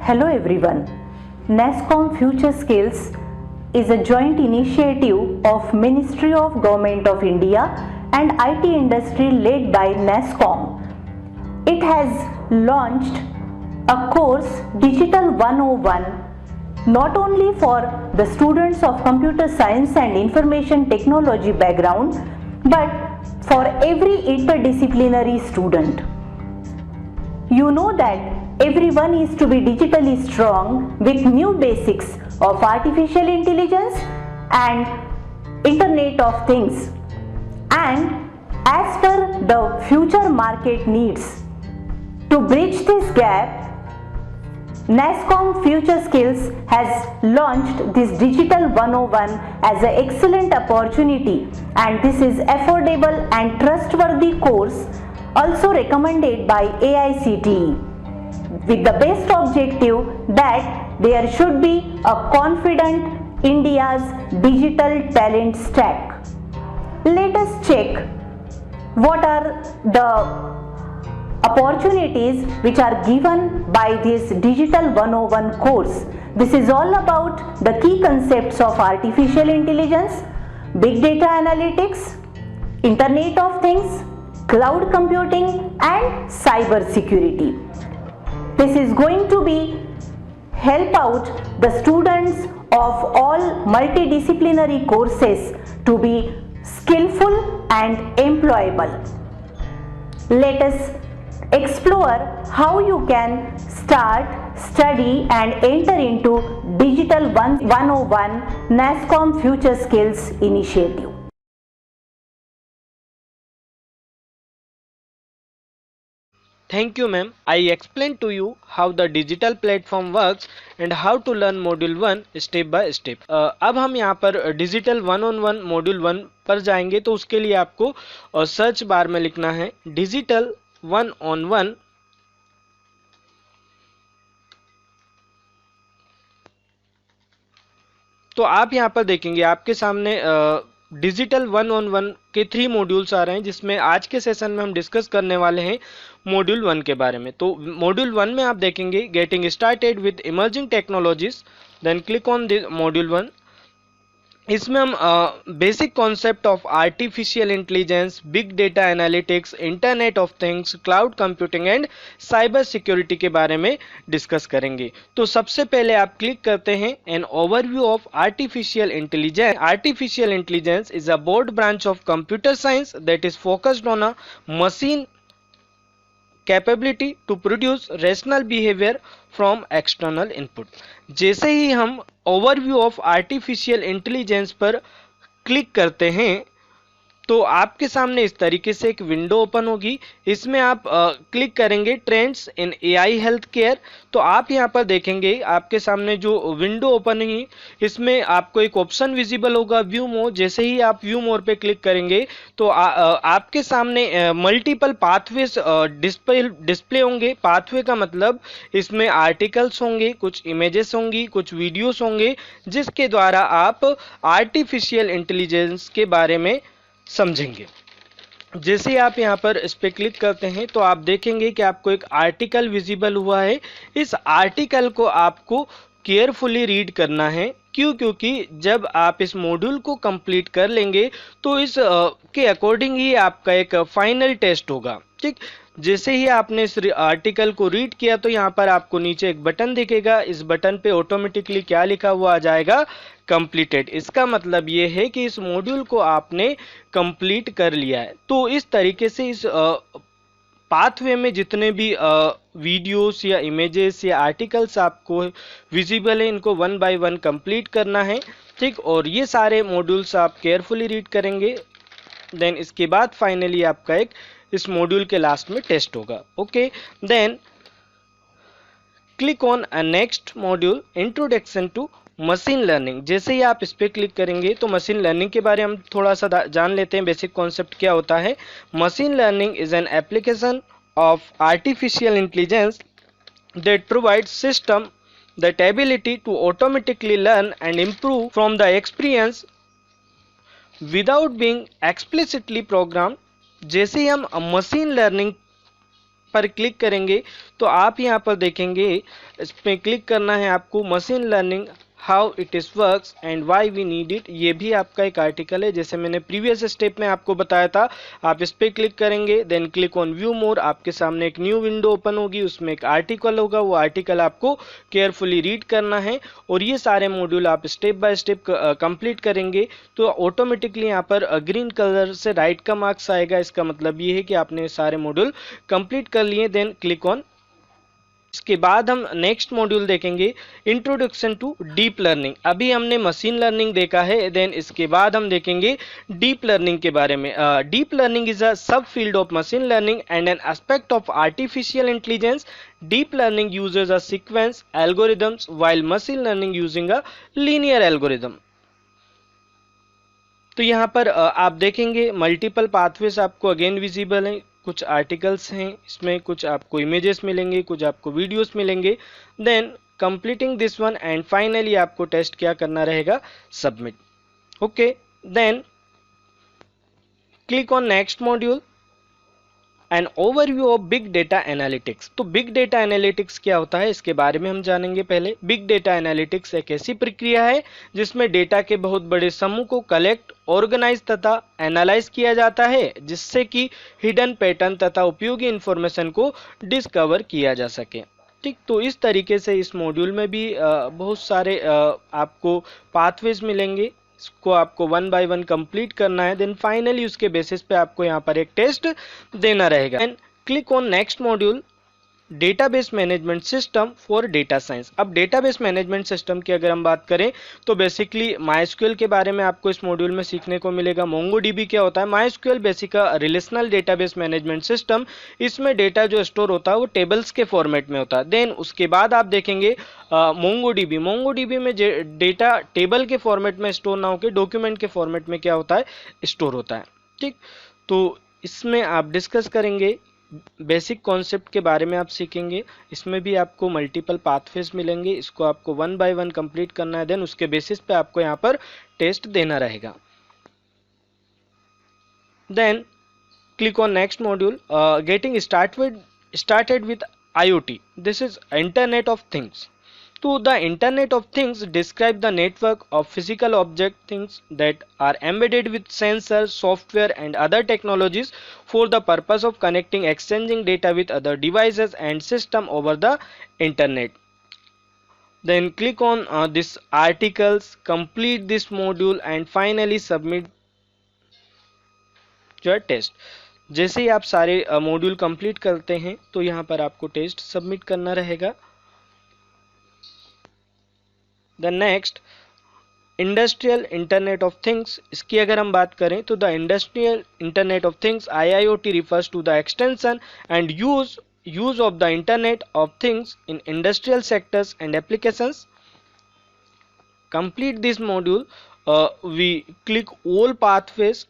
Hello everyone. NASSCOM Future Skills is a joint initiative of Ministry of Government of India and IT industry led by NASSCOM. It has launched a course Digital 101 not only for the students of computer science and information technology background but for every interdisciplinary student. You know that everyone is to be digitally strong with new basics of artificial intelligence and Internet of Things. And as per the future market needs, to bridge this gap, NASSCOM Future Skills has launched this Digital 101 as an excellent opportunity, and this is affordable and trustworthy course also recommended by AICTE with the best objective that there should be a confident India's digital talent stack. Let us check what are the opportunities which are given by this Digital 101 course. This is all about the key concepts of artificial intelligence, big data analytics, Internet of Things, cloud computing and cyber security. This is going to be help out the students of all multidisciplinary courses to be skillful and employable. Let us explore how you can start, study and enter into Digital 101 NASSCOM Future Skills initiative. Thank you ma'am. I explained to you how the digital platform works and how to learn module 1 step by step. अब हम यहाँ पर digital 101 module 1 पर जाएंगे, तो उसके लिए आपको सर्च बार में लिखना है डिजिटल 101 तो आप यहाँ पर देखेंगे आपके सामने डिजिटल 101 के 3 मॉड्यूल्स आ रहे हैं, जिसमें आज के सेशन में हम डिस्कस करने वाले हैं मॉड्यूल 1 के बारे में। तो मॉड्यूल 1 में आप देखेंगे getting started with emerging technologies, then click on the module 1। इसमें हम basic concept of artificial intelligence, big data analytics, internet of things, cloud computing and cyber security के बारे में डिस्कस करेंगे। तो सबसे पहले आप क्लिक करते हैं an overview of artificial intelligence. Artificial intelligence is a broad branch of computer science that is focused on a machine capability to produce rational behaviour from external input. जैसे ही हम ओवरव्यू ऑफ आर्टिफिशियल इंटेलिजेंस पर click करते हैं तो आपके सामने इस तरीके से एक विंडो ओपन होगी। इसमें आप क्लिक करेंगे trends in AI health care. तो आप यहां पर देखेंगे आपके सामने जो विंडो ओपन हुई, इसमें आपको एक ऑप्शन विजिबल होगा व्यू मोर। जैसे ही आप व्यू मोर पे क्लिक करेंगे तो आपके सामने मल्टीपल पाथवेज डिस्प्ले होंगे। पाथवे का मतलब इसमें आर्टिकल्स होंगे, कुछ इमेजेस होंगी, कुछ वीडियोस होंगे, जिसके द्वारा आप आर्टिफिशियल इंटेलिजेंस के बारे में समझेंगे। जैसे ही आप यहाँ पर इस पे क्लिक करते हैं तो आप देखेंगे कि आपको एक आर्टिकल विजिबल हुआ है। इस आर्टिकल को आपको केयरफुली रीड करना है। क्यों? क्योंकि जब आप इस मॉड्यूल को कंप्लीट कर लेंगे तो इस के अकॉर्डिंग ही आपका एक फाइनल टेस्ट होगा। ठीक, जैसे ही आपने इस आर्टिकल को रीड किया तो यहाँ पर आपको नीचे एक बटन दिखेगा। इस बटन पे ऑटोमेटिकली क्या लिखा हुआ आ जाएगा? कंप्लीटेड। इसका मतलब ये है कि इस मॉड्यूल को आपने कंप्लीट कर लिया है। तो इस तरीके से इस पाथवे में जितने भी वीडियोस या इमेजेस या आर्टिकल्स आपको विजिबल है, इनको 1 बाय 1 कंप्लीट करना है। ठीक, और ये सारे मॉड्यूल्स आप केयरफुली रीड करेंगे। देन इसके बाद फाइनली आपका एक इस मॉड्यूल के लास्ट में टेस्ट होगा। Okay, then click on a next module introduction to machine learning. जैसे ही आप इस पर क्लिक करेंगे तो मशीन लर्निंग के बारे में हम थोड़ा सा जान लेते हैं। बेसिक कॉन्सेप्ट क्या होता है? Machine learning is an application of artificial intelligence that provides system that ability to automatically learn and improve from the experience without being explicitly program. जैसे ही हम मशीन लर्निंग पर क्लिक करेंगे तो आप यहाँ पर देखेंगे, इसमें क्लिक करना है आपको, machine learning how it is works and why we need it. ये भी आपका एक आर्टिकल है, जैसे मैंने प्रीवियस स्टेप में आपको बताया था। आप इस पर क्लिक करेंगे, then click on view more, आपके सामने एक न्यू विंडो ओपन होगी, उसमें एक आर्टिकल होगा, वो आर्टिकल आपको केयरफुली रीड करना है और ये सारे मॉड्यूल आप स्टेप बाय स्टेप कंप्लीट करेंगे तो ऑटोमेटिकली यहाँ पर ग्रीन कलर से राइट का मार्क्स आएगा। इसका मतलब ये है कि आपने सारे मॉड्यूल कंप्लीट कर लिए। Then click on. इसके बाद हम नेक्स्ट मॉड्यूल देखेंगे, इंट्रोडक्शन टू डीप लर्निंग। अभी हमने मशीन लर्निंग देखा है, देन इसके बाद हम देखेंगे डीप लर्निंग के बारे में। डीप लर्निंग इज अ सब field of machine learning and an aspect of artificial intelligence. Deep learning uses a sequence algorithms while machine learning using a linear algorithm. तो यहाँ पर आप देखेंगे मल्टीपल पाथवेज आपको अगेन विजिबल हैं, कुछ articles हैं इसमें, कुछ आपको इमेजेस मिलेंगे, कुछ आपको वीडियोस मिलेंगे। Then completing this one and finally आपको टेस्ट क्या करना रहेगा, submit. Okay, then click on next module an overview of big data analytics. तो बिग डेटा एनालिटिक्स क्या होता है इसके बारे में हम जानेंगे। पहले बिग डेटा एनालिटिक्स एक ऐसी प्रक्रिया है जिसमें डेटा के बहुत बड़े समूह को कलेक्ट, ऑर्गेनाइज तथा एनालाइज किया जाता है जिससे कि हिडन पैटर्न तथा उपयोगी इंफॉर्मेशन को डिस्कवर किया जा सके। ठीक, तो इस तरीके से इस मॉड्यूल में भी बहुत सारे आपको पाथवेज मिलेंगे, इसको आपको वन बाय वन कंप्लीट करना है। देन फाइनली उसके बेसिस पे आपको यहाँ पर एक टेस्ट देना रहेगा। And click on next module, database management system for data science. अब डेटाबेस मैनेजमेंट सिस्टम की अगर हम बात करें तो बेसिकली MySQL के बारे में आपको इस मॉड्यूल में सीखने को मिलेगा। MongoDB क्या होता है, MySQL basic relational database management system. इसमें डेटा जो स्टोर होता है वो टेबल्स के फॉर्मेट में होता है। देन उसके बाद आप देखेंगे MongoDB में डेटा टेबल के फॉर्मेट में स्टोर ना होकर डॉक्यूमेंट के फॉर्मेट में क्या होता है, स्टोर होता है। ठीक, तो इसमें आप डिस्कस करेंगे, बेसिक कॉन्सेप्ट के बारे में आप सीखेंगे। इसमें भी आपको मल्टीपल पाथवेज मिलेंगे, इसको आपको वन बाय वन कंप्लीट करना है। देन उसके बेसिस पे आपको यहाँ पर टेस्ट देना रहेगा। Then click on next module, getting started with IoT। This is internet of things. So the Internet of Things describe the network of physical object things that are embedded with sensors, software and other technologies for the purpose of connecting, exchanging data with other devices and system over the internet. Then click on this articles, complete this module and finally submit your test. जैसे ही आप सारे module complete करते हैं तो यहाँ पर आपको टेस्ट सबमिट करना रहेगा। The next industrial internet of things, इसकी अगर हम बात करें तो the industrial internet of things IIoT refers to the extension and use of the Internet of Things in industrial sectors and applications. Complete this module. We click all pathways,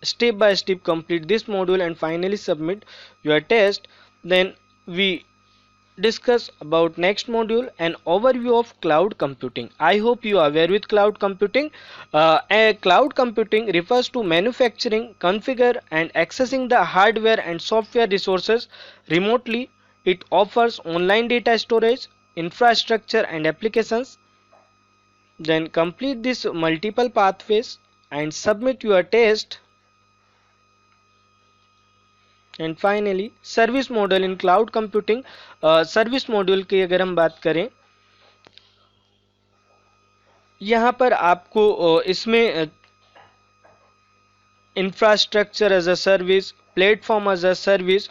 step by step complete this module and finally submit your test. Then we discuss about next module, an overview of cloud computing. I hope you are aware with cloud computing. Cloud computing refers to manufacturing, configure and accessing the hardware and software resources remotely. It offers online data storage, infrastructure and applications. Then complete this multiple pathways and submit your test. And finally service model in cloud computing. Service module की अगर हम बात करें, यहाँ पर आपको इसमें infrastructure as a service, platform as a service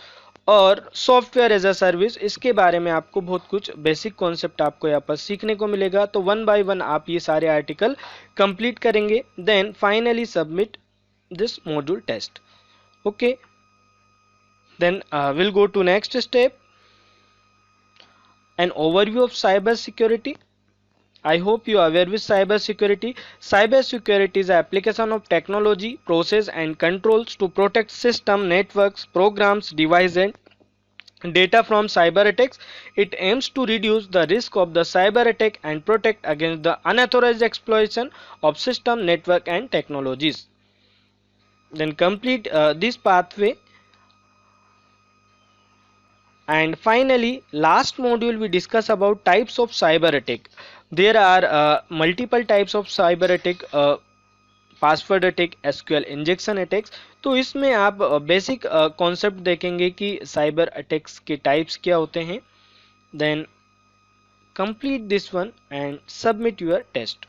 और सॉफ्टवेयर एज अ सर्विस, इसके बारे में आपको बहुत कुछ बेसिक कॉन्सेप्ट आपको यहाँ पर सीखने को मिलेगा। तो वन बाय वन आप ये सारे आर्टिकल कंप्लीट करेंगे। Then finally submit this module test. Okay, then we'll go to next step, an overview of cyber security. I hope you are aware with cyber security. Cyber security is the application of technology, process and controls to protect system, networks, programs, devices and data from cyber attacks. It aims to reduce the risk of the cyber attack and protect against the unauthorized exploitation of system, network and technologies. Then complete this pathway And finally, last module we discuss about types of cyber attack. There are multiple types of cyber attack, password attack, SQL injection attacks. तो इसमें आप basic concept देखेंगे कि cyber attacks के types क्या होते हैं। Then complete this one and submit your test.